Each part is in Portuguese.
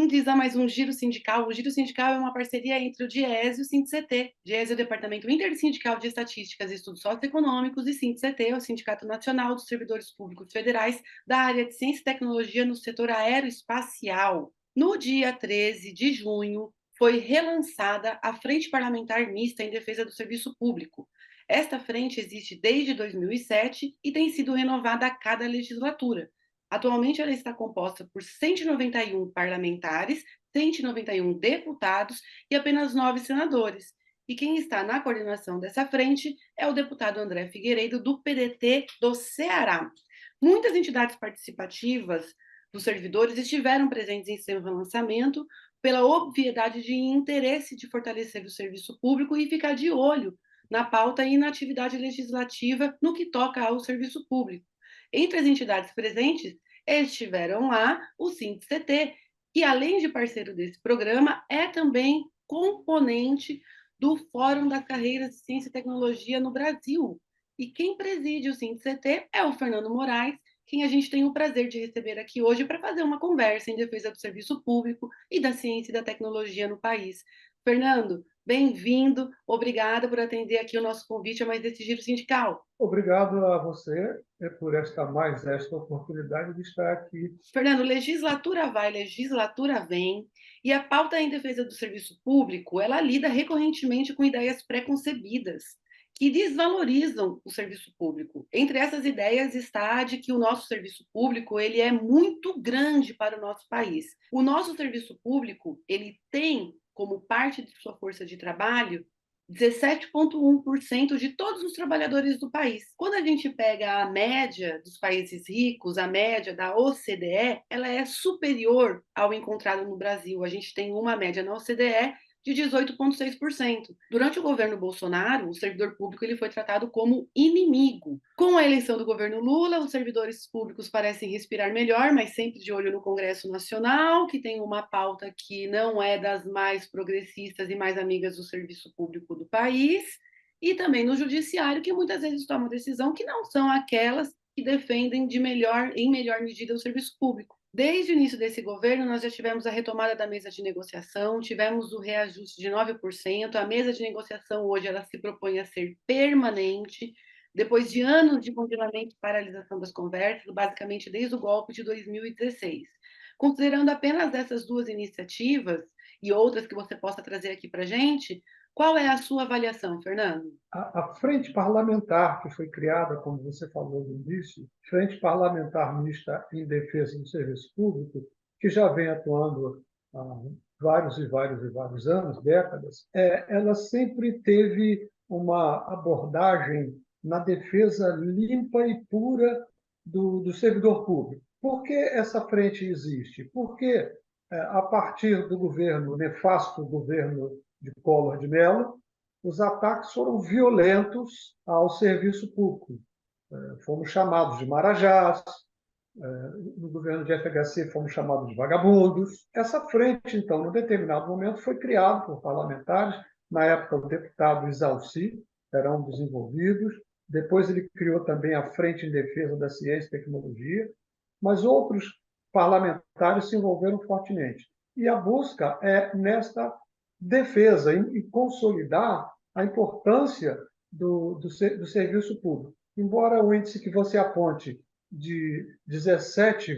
Bem-vindos a mais um Giro Sindical. O Giro Sindical é uma parceria entre o DIESE e o SINDIC-CT. DIESE é o Departamento Intersindical de Estatísticas e Estudos Socioeconômicos e SINDIC-CT é o Sindicato Nacional dos Servidores Públicos Federais da área de Ciência e Tecnologia no setor aeroespacial. No dia 13 de junho, foi relançada a Frente Parlamentar Mista em Defesa do Serviço Público. Esta frente existe desde 2007 e tem sido renovada a cada legislatura. Atualmente, ela está composta por 191 parlamentares, 191 deputados e apenas 9 senadores. E quem está na coordenação dessa frente é o deputado André Figueiredo, do PDT do Ceará. Muitas entidades participativas dos servidores estiveram presentes em seu relançamento pela obviedade de interesse de fortalecer o serviço público e ficar de olho na pauta e na atividade legislativa no que toca ao serviço público. Entre as entidades presentes, estiveram lá o SINDIC-CT, que, além de parceiro desse programa, é também componente do Fórum das Carreiras de Ciência e Tecnologia no Brasil. E quem preside o SINDIC-CT é o Fernando Moraes, quem a gente tem o prazer de receber aqui hoje para fazer uma conversa em defesa do serviço público e da ciência e da tecnologia no país. Fernando, bem-vindo, obrigada por atender aqui o nosso convite a mais desse Giro Sindical. Obrigado a você por esta oportunidade de estar aqui. Fernando, legislatura vai, legislatura vem, e a pauta em defesa do serviço público, ela lida recorrentemente com ideias preconcebidas que desvalorizam o serviço público. Entre essas ideias está a de que o nosso serviço público, ele é muito grande para o nosso país. O nosso serviço público, ele tem como parte de sua força de trabalho 17,1% de todos os trabalhadores do país. Quando a gente pega a média dos países ricos, a média da OCDE, ela é superior ao encontrado no Brasil. A gente tem uma média na OCDE de 18,6%. Durante o governo Bolsonaro, o servidor público ele foi tratado como inimigo. Com a eleição do governo Lula, os servidores públicos parecem respirar melhor, mas sempre de olho no Congresso Nacional, que tem uma pauta que não é das mais progressistas e mais amigas do serviço público do país, e também no judiciário, que muitas vezes toma decisão que não são aquelas que defendem em melhor medida o serviço público. Desde o início desse governo, nós já tivemos a retomada da mesa de negociação, tivemos o reajuste de 9%, a mesa de negociação hoje ela se propõe a ser permanente, depois de anos de congelamento e paralisação das conversas, basicamente desde o golpe de 2016. Considerando apenas essas duas iniciativas e outras que você possa trazer aqui para a gente, qual é a sua avaliação, Fernando? A frente parlamentar que foi criada, como você falou no início, Frente Parlamentar Mista em Defesa do Serviço Público, que já vem atuando há vários anos, décadas, ela sempre teve uma abordagem na defesa limpa e pura do servidor público. Por que essa frente existe? Porque, a partir do governo, nefasto governo de Collor de Mello, os ataques foram violentos ao serviço público. Fomos chamados de marajás, no governo de FHC fomos chamados de vagabundos. Essa frente, então, num determinado momento, foi criada por parlamentares, na época o deputado Isalci era um dos envolvidos, depois ele criou também a Frente em Defesa da Ciência e Tecnologia, mas outros parlamentares se envolveram fortemente. E a busca é nesta defesa, em consolidar a importância do serviço público. Embora o índice que você aponte de 17,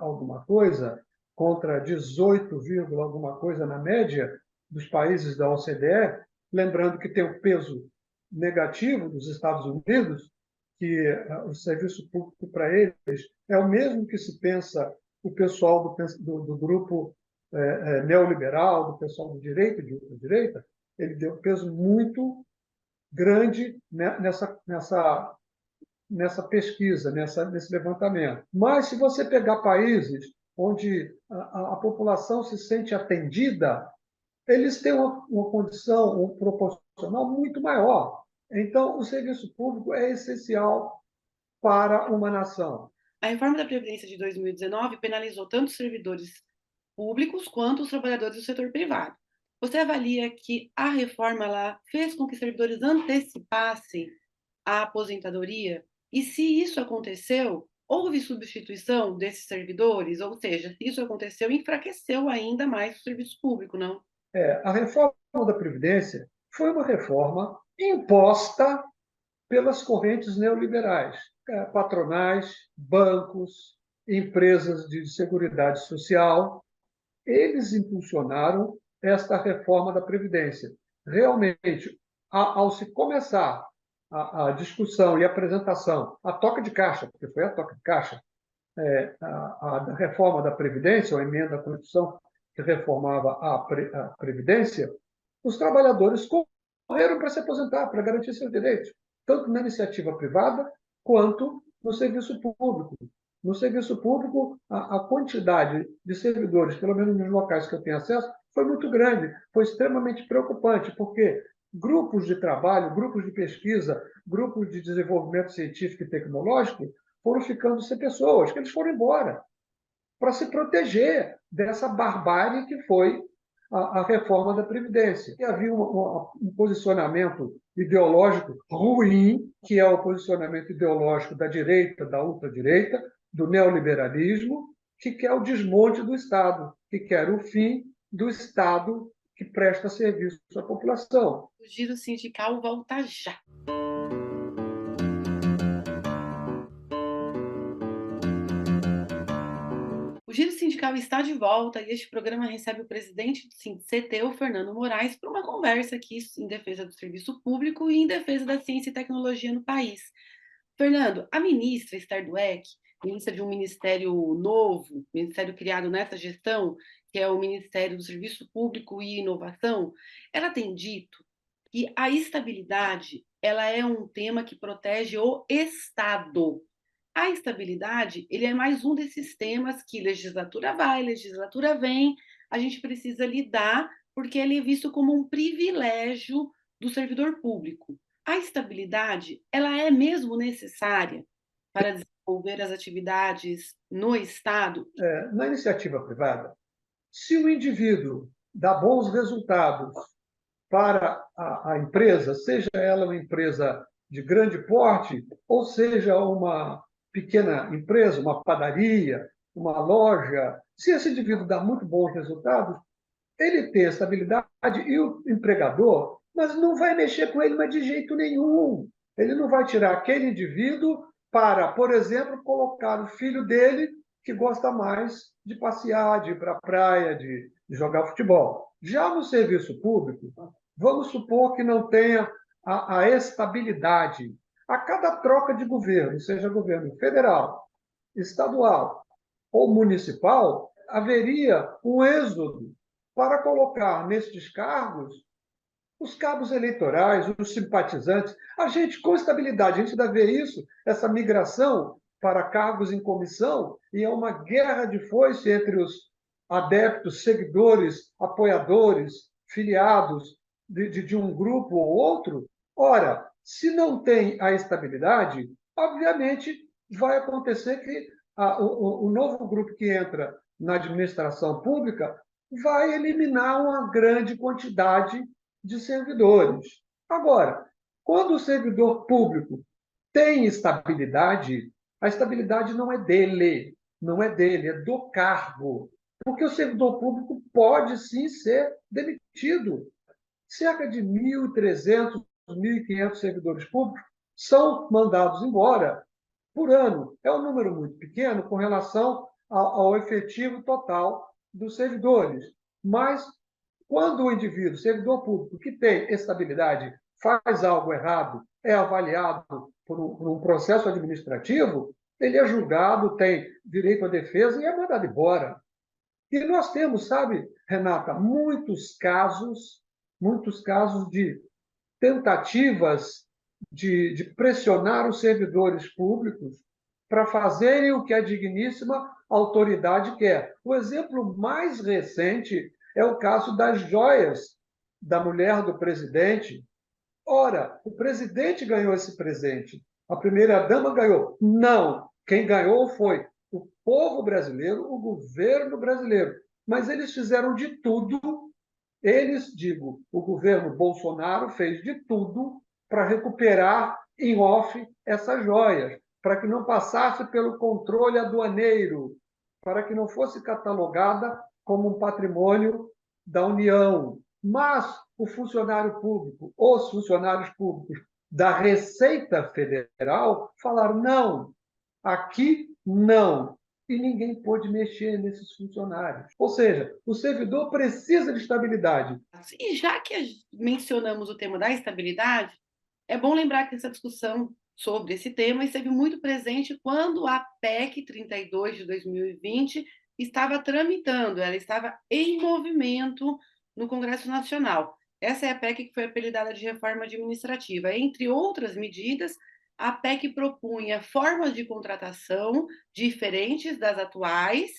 alguma coisa contra 18, alguma coisa na média dos países da OCDE, lembrando que tem o peso negativo dos Estados Unidos, que o serviço público para eles é o mesmo que se pensa o pessoal do grupo neoliberal, do pessoal do direito, de ultradireita, ele deu um peso muito grande nessa pesquisa, nesse levantamento. Mas, se você pegar países onde a população se sente atendida, eles têm uma condição um proporcional muito maior. Então, o serviço público é essencial para uma nação. A reforma da Previdência de 2019 penalizou tanto os servidores públicos quanto os trabalhadores do setor privado. Você avalia que a reforma lá fez com que os servidores antecipassem a aposentadoria? E se isso aconteceu, Houve substituição desses servidores? Ou seja, se isso aconteceu, enfraqueceu ainda mais o serviço público, não? A reforma da Previdência foi uma reforma imposta pelas correntes neoliberais, patronais, bancos, empresas de seguridade social. Eles impulsionaram esta reforma da Previdência. Realmente, ao se começar a discussão e a apresentação, a toca de caixa, porque foi a toca de caixa, da reforma da Previdência, ou a emenda à Constituição que reformava a Previdência, os trabalhadores correram para se aposentar, para garantir seus direitos, tanto na iniciativa privada quanto no serviço público. No serviço público, a quantidade de servidores, pelo menos nos locais que eu tenho acesso, foi muito grande, foi extremamente preocupante, porque grupos de trabalho, grupos de pesquisa, grupos de desenvolvimento científico e tecnológico foram ficando sem pessoas, que eles foram embora, para se proteger dessa barbárie que foi a reforma da Previdência. E havia um posicionamento ideológico ruim, que é o posicionamento ideológico da direita, da ultradireita, do neoliberalismo, que quer o desmonte do Estado, que quer o fim do Estado que presta serviço à população. O giro sindical volta já. O Giro Sindical está de volta e este programa recebe o presidente do SINDCT, o Fernando Moraes, para uma conversa aqui em defesa do serviço público e em defesa da ciência e tecnologia no país. Fernando, a ministra Esther Dweck, ministra de um ministério novo, ministério criado nessa gestão, que é o Ministério do Serviço Público e Inovação, ela tem dito que a estabilidade ela é um tema que protege o Estado. A estabilidade, ele é mais um desses temas que legislatura vai, legislatura vem, a gente precisa lidar, porque ele é visto como um privilégio do servidor público. A estabilidade, ela é mesmo necessária para desenvolver as atividades no Estado? Na iniciativa privada, se o indivíduo dá bons resultados para a empresa, seja ela uma empresa de grande porte, ou seja uma pequena empresa, uma padaria, uma loja, se esse indivíduo dá muito bons resultados, ele tem estabilidade e o empregador, mas não vai mexer com ele mas de jeito nenhum. Ele não vai tirar aquele indivíduo para, por exemplo, colocar o filho dele que gosta mais de passear, de ir para a praia, de jogar futebol. Já no serviço público, vamos supor que não tenha a estabilidade. A cada troca de governo, seja governo federal, estadual ou municipal, haveria um êxodo para colocar nestes cargos os cabos eleitorais, os simpatizantes. A gente, com estabilidade, a gente ainda vê isso, essa migração para cargos em comissão, e é uma guerra de foice entre os adeptos, seguidores, apoiadores, filiados de um grupo ou outro. Ora, se não tem a estabilidade, obviamente vai acontecer que o novo grupo que entra na administração pública vai eliminar uma grande quantidade de servidores. Agora, quando o servidor público tem estabilidade, a estabilidade não é dele, é do cargo. Porque o servidor público pode sim ser demitido. Cerca de 1.300, 1.500 servidores públicos são mandados embora por ano. É um número muito pequeno com relação ao efetivo total dos servidores. Mas, quando o indivíduo, servidor público, que tem estabilidade, faz algo errado, é avaliado por um processo administrativo, ele é julgado, tem direito à defesa e é mandado embora. E nós temos, sabe, Renata, muitos casos de tentativas de pressionar os servidores públicos para fazerem o que a digníssima autoridade quer. O exemplo mais recente é o caso das joias da mulher do presidente. Ora, o presidente ganhou esse presente, a primeira-dama ganhou. Não, quem ganhou foi o povo brasileiro, o governo brasileiro. Mas eles fizeram de tudo, o governo Bolsonaro fez de tudo para recuperar em off essas joias, para que não passasse pelo controle aduaneiro, para que não fosse catalogada como um patrimônio da União. Mas o funcionário público, os funcionários públicos da Receita Federal falaram: não, aqui não. E ninguém pôde mexer nesses funcionários. Ou seja, o servidor precisa de estabilidade. E já que mencionamos o tema da estabilidade, é bom lembrar que essa discussão sobre esse tema esteve muito presente quando a PEC 32 de 2020 estava tramitando, ela estava em movimento no Congresso Nacional. Essa é a PEC que foi apelidada de reforma administrativa. Entre outras medidas, a PEC propunha formas de contratação diferentes das atuais,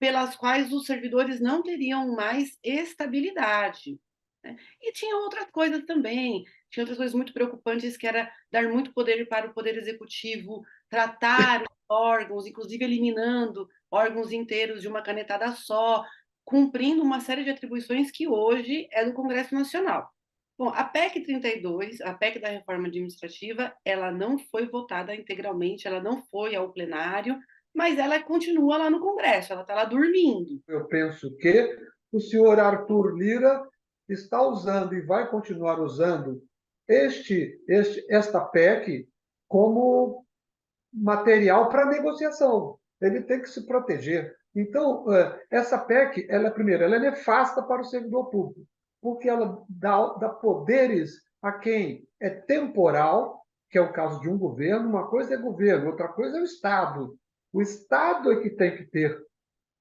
pelas quais os servidores não teriam mais estabilidade. Né? E tinha outras coisas também, tinha outras coisas muito preocupantes, que era dar muito poder para o Poder Executivo tratar órgãos, inclusive eliminando órgãos inteiros de uma canetada só, cumprindo uma série de atribuições que hoje é do Congresso Nacional. Bom, a PEC 32, a PEC da reforma administrativa, ela não foi votada integralmente, ela não foi ao plenário, mas ela continua lá no Congresso, ela está lá dormindo. Eu penso que o senhor Arthur Lira está usando e vai continuar usando esta PEC como material para negociação. Ele tem que se proteger. Então, essa PEC, primeiro, ela é nefasta para o servidor público, porque ela dá poderes a quem é temporal, que é o caso de um governo. Uma coisa é governo, outra coisa é o Estado. O Estado é que tem que ter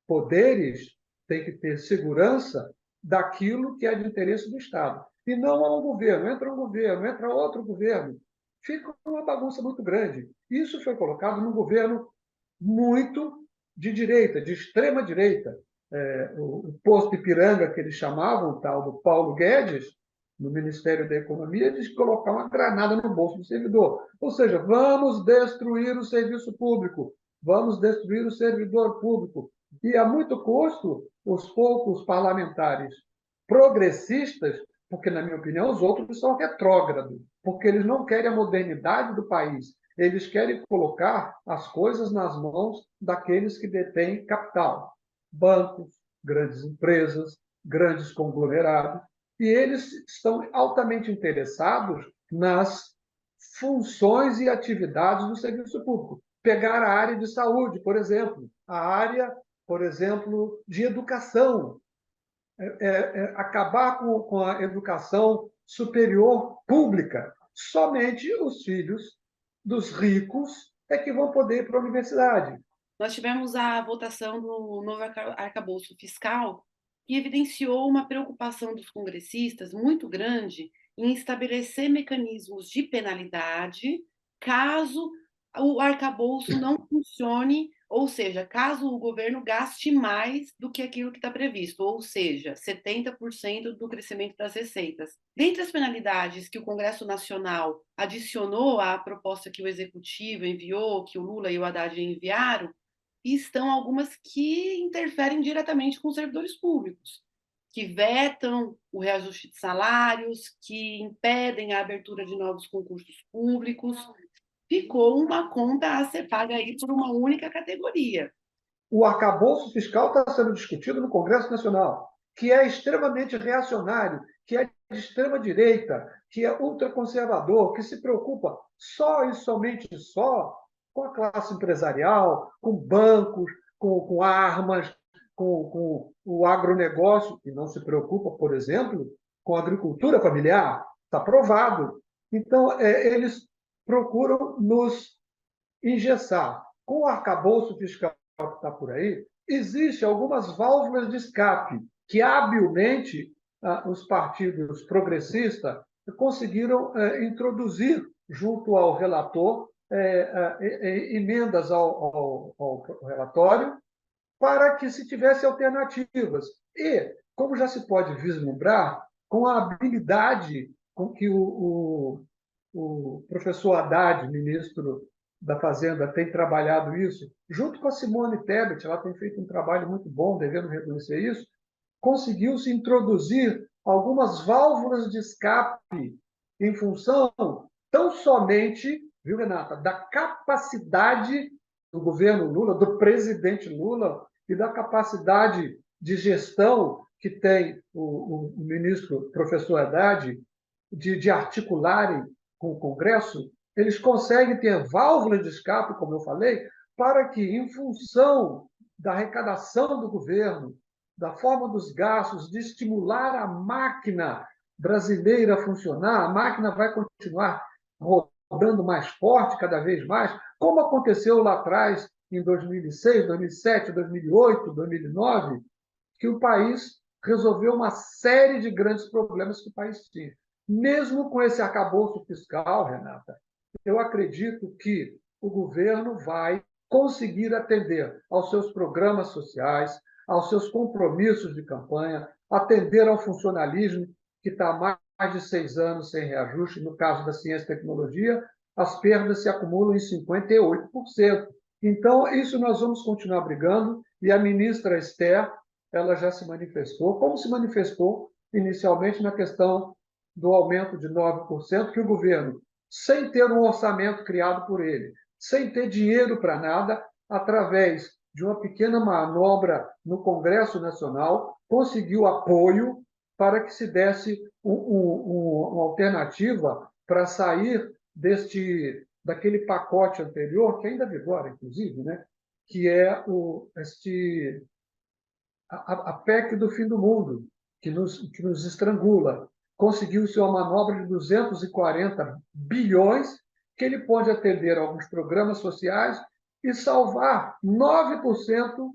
poderes, tem que ter segurança daquilo que é de interesse do Estado. E não a um governo. Entra um governo, entra outro governo. Fica uma bagunça muito grande. Isso foi colocado num governo muito de direita, de extrema direita. O posto Ipiranga, que eles chamavam, o tal do Paulo Guedes, no Ministério da Economia, diz colocar uma granada no bolso do servidor. Ou seja, vamos destruir o serviço público, vamos destruir o servidor público. E a muito custo, os poucos parlamentares progressistas, porque, na minha opinião, os outros são retrógrados, porque eles não querem a modernidade do país, eles querem colocar as coisas nas mãos daqueles que detêm capital, bancos, grandes empresas, grandes conglomerados, e eles estão altamente interessados nas funções e atividades do serviço público. Pegar a área de saúde, por exemplo, a área, por exemplo, de educação, acabar com a educação superior pública. Somente os filhos dos ricos é que vão poder ir para a universidade. Nós tivemos a votação do novo arcabouço fiscal, que evidenciou uma preocupação dos congressistas muito grande em estabelecer mecanismos de penalidade caso o arcabouço não funcione, ou seja, caso o governo gaste mais do que aquilo que está previsto, ou seja, 70% do crescimento das receitas. Dentre as penalidades que o Congresso Nacional adicionou à proposta que o Executivo enviou, que o Lula e o Haddad enviaram, estão algumas que interferem diretamente com os servidores públicos, que vetam o reajuste de salários, que impedem a abertura de novos concursos públicos. Ficou uma conta a ser paga aí por uma única categoria. O arcabouço fiscal está sendo discutido no Congresso Nacional, que é extremamente reacionário, que é de extrema direita, que é ultraconservador, que se preocupa só e somente só com a classe empresarial, com bancos, com armas, com o agronegócio, e não se preocupa, por exemplo, com a agricultura familiar. Está provado. Então, eles procuram nos engessar. Com o arcabouço fiscal que está por aí, existem algumas válvulas de escape que, habilmente, os partidos progressistas conseguiram introduzir junto ao relator emendas ao relatório para que se tivesse alternativas. E, como já se pode vislumbrar, com a habilidade com que o professor Haddad, ministro da Fazenda, tem trabalhado isso, junto com a Simone Tebet, ela tem feito um trabalho muito bom, devendo reconhecer isso, conseguiu-se introduzir algumas válvulas de escape em função tão somente viu, Renata, da capacidade do governo Lula, do presidente Lula e da capacidade de gestão que tem o ministro professor Haddad de articularem com o Congresso. Eles conseguem ter válvula de escape, como eu falei, para que, em função da arrecadação do governo, da forma dos gastos, de estimular a máquina brasileira a funcionar, a máquina vai continuar rodando mais forte cada vez mais, como aconteceu lá atrás, em 2006, 2007, 2008, 2009, que o país resolveu uma série de grandes problemas que o país tinha. Mesmo com esse arcabouço fiscal, Renata, eu acredito que o governo vai conseguir atender aos seus programas sociais, aos seus compromissos de campanha, atender ao funcionalismo, que está há mais de 6 anos sem reajuste. No caso da ciência e tecnologia, as perdas se acumulam em 58%. Então, isso nós vamos continuar brigando, e a ministra Esther, ela já se manifestou, como se manifestou inicialmente na questão do aumento de 9%, que o governo, sem ter um orçamento criado por ele, sem ter dinheiro para nada, através de uma pequena manobra no Congresso Nacional, conseguiu apoio para que se desse uma alternativa para sair daquele pacote anterior, que ainda vigora, inclusive, né? Que é a PEC do fim do mundo, que nos estrangula. Conseguiu-se uma manobra de 240 bilhões, que ele pode atender a alguns programas sociais e salvar 9%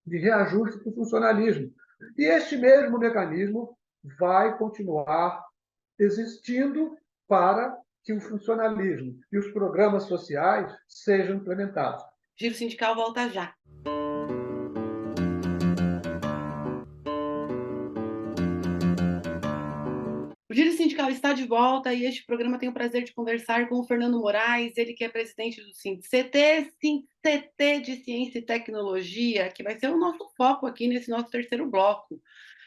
de reajuste para o funcionalismo. E este mesmo mecanismo vai continuar existindo para que o funcionalismo e os programas sociais sejam implementados. Giro Sindical volta já. O Giro Sindical está de volta e este programa tem o prazer de conversar com o Fernando Moraes, ele que é presidente do SINCT, SINCT de Ciência e Tecnologia, que vai ser o nosso foco aqui nesse nosso terceiro bloco.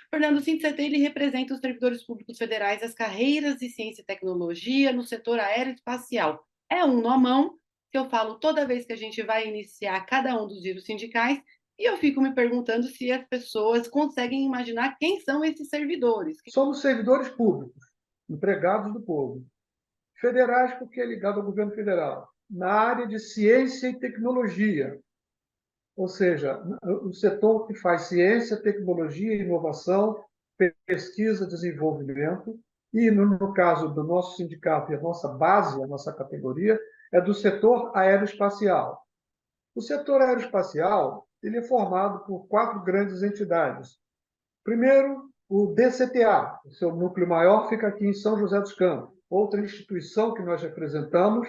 Fernando, o SINCT ele representa os servidores públicos federais das carreiras de Ciência e Tecnologia no setor aeroespacial. É um nó à mão que eu falo toda vez que a gente vai iniciar cada um dos giros sindicais, e eu fico me perguntando se as pessoas conseguem imaginar quem são esses servidores. Somos servidores públicos, empregados do povo. Federais, porque é ligado ao governo federal. Na área de ciência e tecnologia, ou seja, o setor que faz ciência, tecnologia, inovação, pesquisa, desenvolvimento, e no caso do nosso sindicato e a nossa base, a nossa categoria, é do setor aeroespacial. O setor aeroespacial ele é formado por 4 grandes entidades. Primeiro, o DCTA, o seu núcleo maior fica aqui em São José dos Campos. Outra instituição que nós representamos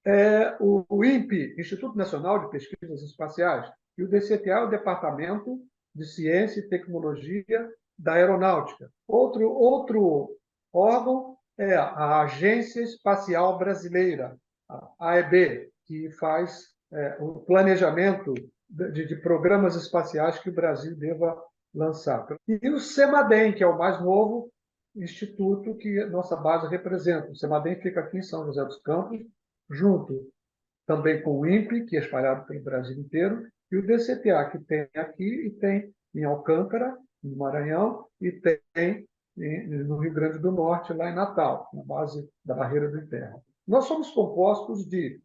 é o INPE, Instituto Nacional de Pesquisas Espaciais, e o DCTA é o Departamento de Ciência e Tecnologia da Aeronáutica. Outro órgão é a Agência Espacial Brasileira, a AEB, que faz o planejamento de programas espaciais que o Brasil deva lançar. E o CEMADEM, que é o mais novo instituto que nossa base representa. O CEMADEM fica aqui em São José dos Campos, junto também com o INPE, que é espalhado pelo Brasil inteiro, e o DCTA, que tem aqui e tem em Alcântara, no Maranhão, e tem no Rio Grande do Norte, lá em Natal, na base da Barreira do Inferno. Nós somos compostos de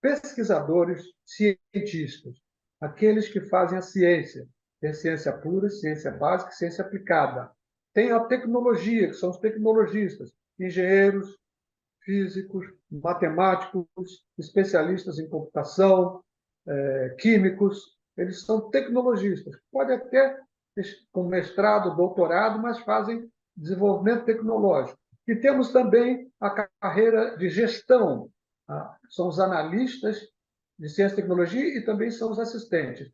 pesquisadores cientistas, aqueles que fazem a ciência. Tem ciência pura, ciência básica e ciência aplicada. Tem a tecnologia, que são os tecnologistas, engenheiros, físicos, matemáticos, especialistas em computação, químicos. Eles são tecnologistas. Pode até com mestrado, doutorado, mas fazem desenvolvimento tecnológico. E temos também a carreira de gestão. São os analistas de ciência e tecnologia e também são os assistentes.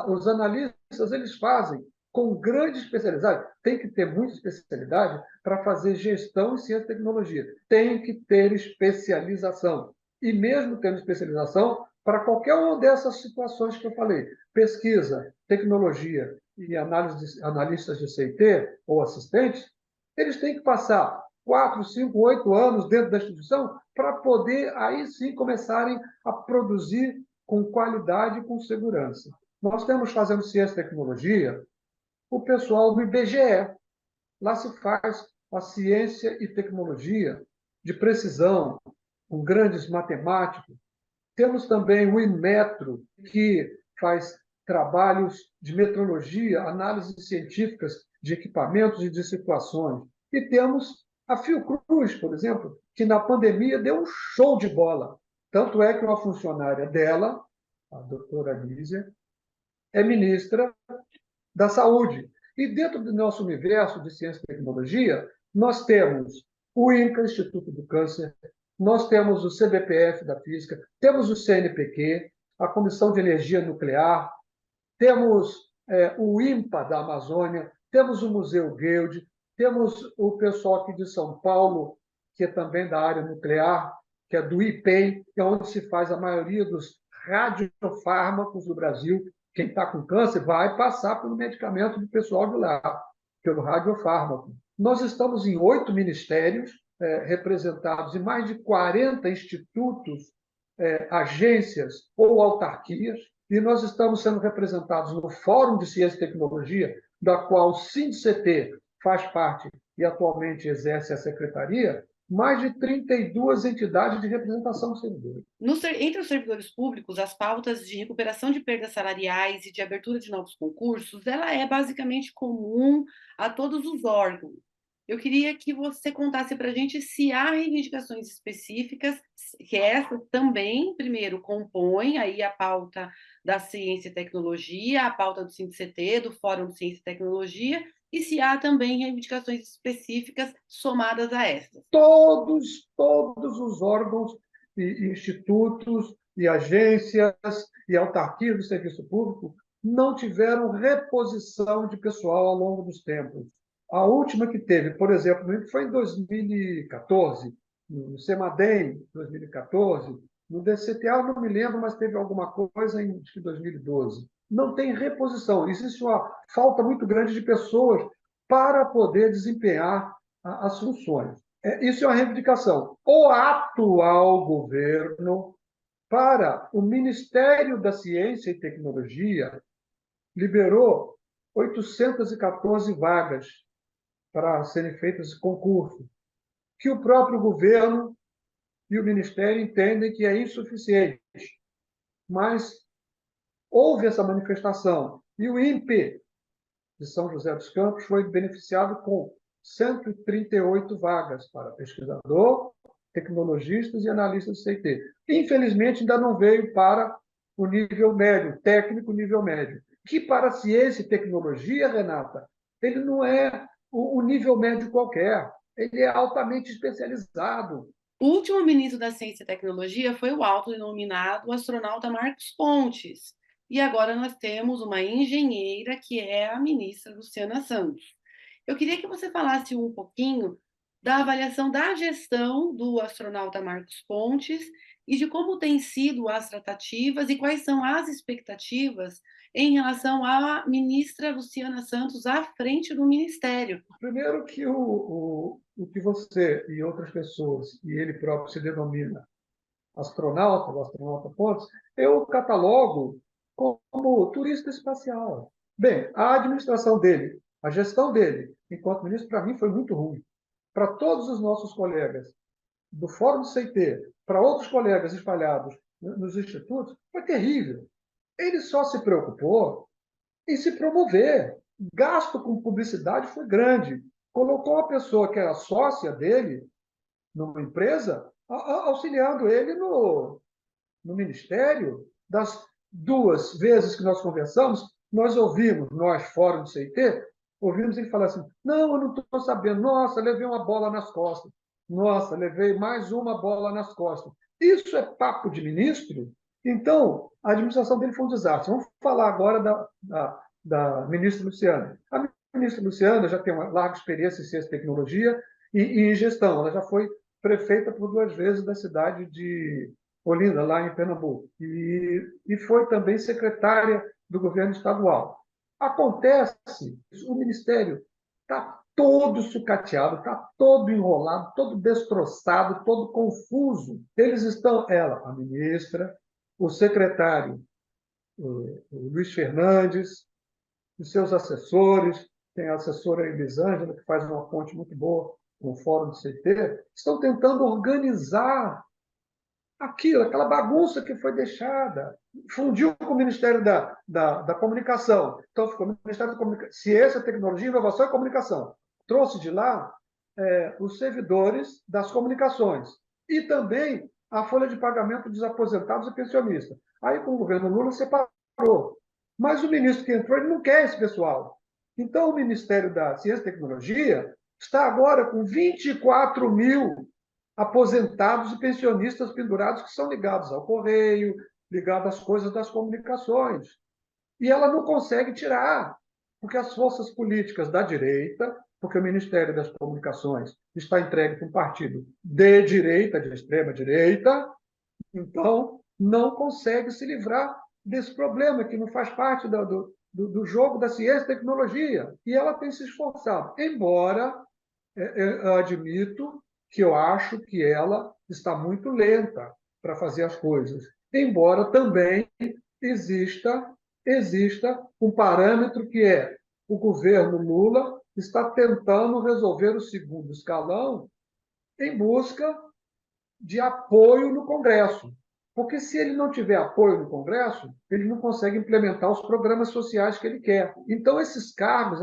Os analistas eles fazem com grande especialidade. Tem que ter muita especialidade para fazer gestão em ciência e tecnologia. Tem que ter especialização. E mesmo tendo especialização, para qualquer uma dessas situações que eu falei, pesquisa, tecnologia e analistas de CIT ou assistentes, eles têm que passar 4, 5, 8 anos dentro da instituição, para poder, aí sim, começarem a produzir com qualidade e com segurança. Nós temos, fazendo ciência e tecnologia, o pessoal do IBGE. Lá se faz a ciência e tecnologia de precisão, com grandes matemáticos. Temos também o Inmetro, que faz trabalhos de metrologia, análises científicas de equipamentos e de situações. E temos a Fiocruz, por exemplo, que na pandemia deu um show de bola. Tanto é que uma funcionária dela, a doutora Lísia, é ministra da saúde. E dentro do nosso universo de ciência e tecnologia, nós temos o INCA, Instituto do Câncer, nós temos o CBPF da Física, temos o CNPq, a Comissão de Energia Nuclear, temos o INPA da Amazônia, temos o Museu Guild, temos o pessoal aqui de São Paulo, que é também da área nuclear, que é do IPEM, que é onde se faz a maioria dos radiofármacos do Brasil. Quem está com câncer vai passar pelo medicamento do pessoal de lá, pelo radiofármaco. Nós estamos em 8 ministérios, representados em mais de 40 institutos, agências ou autarquias, e nós estamos sendo representados no Fórum de Ciência e Tecnologia, da qual o SINCT faz parte e atualmente exerce a secretaria, mais de 32 entidades de representação de servidores. Entre os servidores públicos, as pautas de recuperação de perdas salariais e de abertura de novos concursos, ela é basicamente comum a todos os órgãos. Eu queria que você contasse para a gente se há reivindicações específicas, que essa também, primeiro, compõe aí a pauta da ciência e tecnologia, a pauta do SINCT, do Fórum de Ciência e Tecnologia, e se há também reivindicações específicas somadas a essas. Todos os órgãos e institutos e agências e autarquias do serviço público não tiveram reposição de pessoal ao longo dos tempos. A última que teve, por exemplo, foi em 2014, no CEMADEM, 2014, no DCTA, eu não me lembro, mas teve alguma coisa em 2012. Não tem reposição. Existe uma falta muito grande de pessoas para poder desempenhar as funções. Isso é uma reivindicação. O atual governo, para o Ministério da Ciência e Tecnologia, liberou 814 vagas para serem feitas concursos, que o próprio governo e o Ministério entendem que é insuficiente. Mas houve essa manifestação. E o INPE de São José dos Campos foi beneficiado com 138 vagas para pesquisador, tecnologistas e analistas de CT. Infelizmente, ainda não veio para o nível médio, técnico nível médio, que para ciência e tecnologia, Renata, ele não é o nível médio qualquer, ele é altamente especializado. O último ministro da Ciência e Tecnologia foi o autodenominado astronauta Marcos Pontes. E agora nós temos uma engenheira que é a ministra Luciana Santos. Eu queria que você falasse um pouquinho da avaliação da gestão do astronauta Marcos Pontes e de como têm sido as tratativas e quais são as expectativas em relação à ministra Luciana Santos à frente do ministério. Primeiro que o que você e outras pessoas, e ele próprio se denomina astronauta, o astronauta Pontes, eu catalogo como turista espacial. Bem, a administração dele, a gestão dele, enquanto ministro, para mim foi muito ruim. Para todos os nossos colegas do Fórum do CT, para outros colegas espalhados nos institutos, foi terrível. Ele só se preocupou em se promover. O gasto com publicidade foi grande. Colocou uma pessoa que era sócia dele numa empresa, auxiliando ele no ministério. Das 2 vezes que nós conversamos, nós ouvimos, nós, Fórum do CT, ouvimos ele falar assim: não, eu não estou sabendo, nossa, levei uma bola nas costas, nossa, levei mais uma bola nas costas. Isso é papo de ministro? Então, a administração dele foi um desastre. Vamos falar agora da ministra Luciana. A ministra Luciana já tem uma larga experiência em ciência e tecnologia e em gestão. Ela já foi prefeita por 2 vezes da cidade de Olinda, lá em Pernambuco, e foi também secretária do governo estadual. Acontece, o Ministério está todo sucateado, está todo enrolado, todo destroçado, todo confuso. Eles estão, ela, a ministra, o secretário, o Luiz Fernandes, os seus assessores, tem a assessora Elisângela, que faz uma ponte muito boa com o Fórum do CT, estão tentando organizar aquilo, aquela bagunça que foi deixada. Fundiu com o Ministério da Comunicação. Então, ficou o Ministério da Comunicação, Ciência, Tecnologia, Inovação e Comunicação. Trouxe de lá os servidores das comunicações e também a folha de pagamento dos aposentados e pensionistas. Aí, com o governo Lula, separou. Mas o ministro que entrou, ele não quer esse pessoal. Então, o Ministério da Ciência e Tecnologia está agora com 24.000 aposentados e pensionistas pendurados que são ligados ao correio, ligados às coisas das comunicações. E ela não consegue tirar, porque as forças políticas da direita, porque o Ministério das Comunicações está entregue para um partido de direita, de extrema direita, então não consegue se livrar desse problema, que não faz parte do jogo da ciência e tecnologia. E ela tem se esforçado, embora eu admito que eu acho que ela está muito lenta para fazer as coisas, embora também exista um parâmetro que é o governo Lula está tentando resolver o segundo escalão em busca de apoio no Congresso. Porque se ele não tiver apoio no Congresso, ele não consegue implementar os programas sociais que ele quer. Então, esses cargos,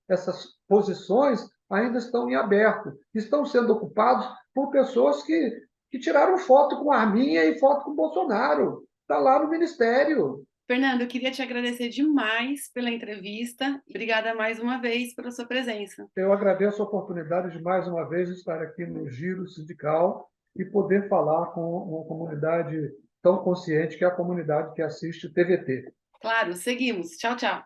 essas posições ainda estão em aberto, estão sendo ocupados por pessoas que tiraram foto com Arminha e foto com Bolsonaro. Está lá no Ministério. Fernando, eu queria te agradecer demais pela entrevista. Obrigada mais uma vez pela sua presença. Eu agradeço a oportunidade de, mais uma vez, estar aqui no Giro Sindical e poder falar com uma comunidade tão consciente que é a comunidade que assiste o TVT. Claro, seguimos. Tchau, tchau.